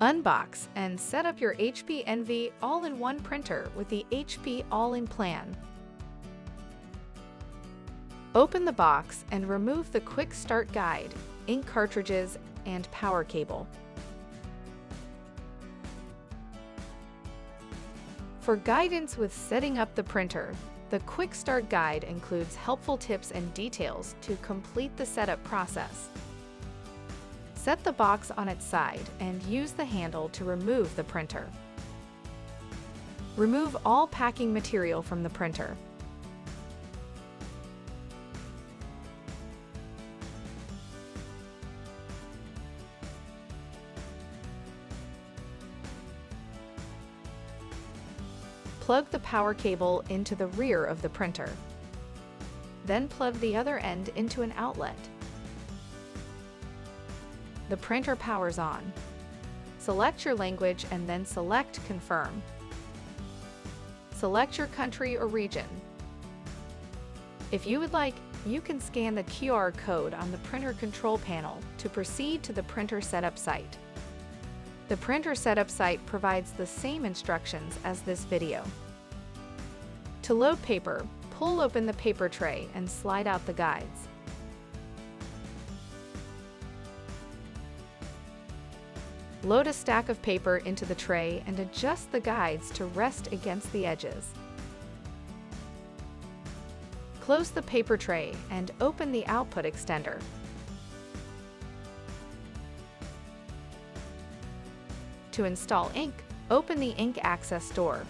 Unbox and set up your HP Envy all-in-one printer with the HP InPlan. Open the box and remove the Quick Start Guide, ink cartridges, and power cable. For guidance with setting up the printer, the Quick Start Guide includes helpful tips and details to complete the setup process. Set the box on its side and use the handle to remove the printer. Remove all packing material from the printer. Plug the power cable into the rear of the printer. Then plug the other end into an outlet. The printer powers on. Select your language and then select Confirm. Select your country or region. If you would like, you can scan the QR code on the printer control panel to proceed to the printer setup site. The printer setup site provides the same instructions as this video. To load paper, pull open the paper tray and slide out the guides. Load a stack of paper into the tray and adjust the guides to rest against the edges. Close the paper tray and open the output extender. To install ink, open the ink access door.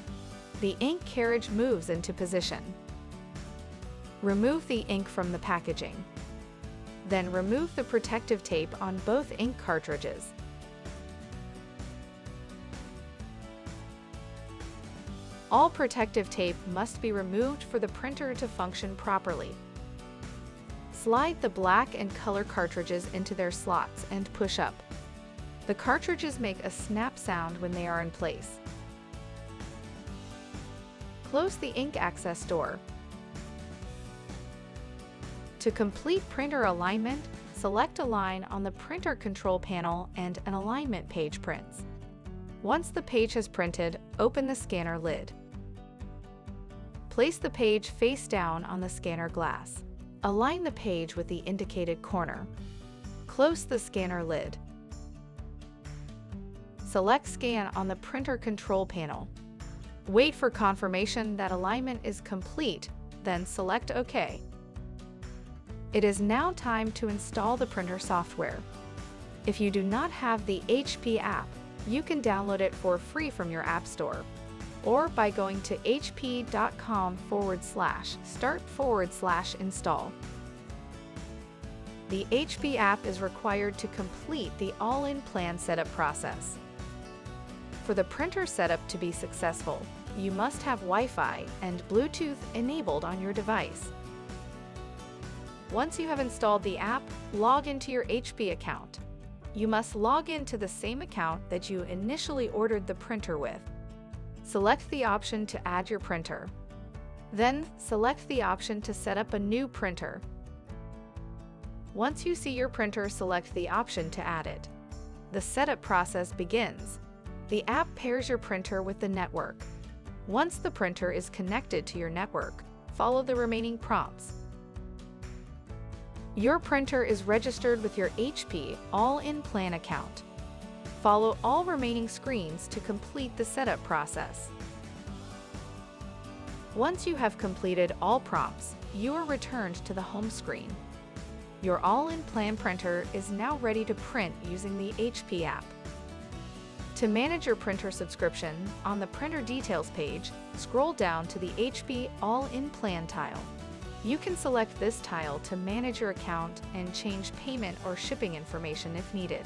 The ink carriage moves into position. Remove the ink from the packaging. Then remove the protective tape on both ink cartridges. All protective tape must be removed for the printer to function properly. Slide the black and color cartridges into their slots and push up. The cartridges make a snap sound when they are in place. Close the ink access door. To complete printer alignment, select Align on the printer control panel and an alignment page prints. Once the page has printed, open the scanner lid. Place the page face down on the scanner glass. Align the page with the indicated corner. Close the scanner lid. Select Scan on the printer control panel. Wait for confirmation that alignment is complete, then select OK. It is now time to install the printer software. If you do not have the HP app, you can download it for free from your App Store, or by going to hp.com/start/install. The HP app is required to complete the InPlan setup process. For the printer setup to be successful, you must have Wi-Fi and Bluetooth enabled on your device. Once you have installed the app, log into your HP account. You must log into the same account that you initially ordered the printer with. Select the option to add your printer. Then select the option to set up a new printer. Once you see your printer, select the option to add it. The setup process begins. The app pairs your printer with the network. Once the printer is connected to your network, follow the remaining prompts. Your printer is registered with your HP InPlan account. Follow all remaining screens to complete the setup process. Once you have completed all prompts, you are returned to the home screen. Your InPlan printer is now ready to print using the HP app. To manage your printer subscription, on the Printer Details page, scroll down to the HP InPlan tile. You can select this tile to manage your account and change payment or shipping information if needed.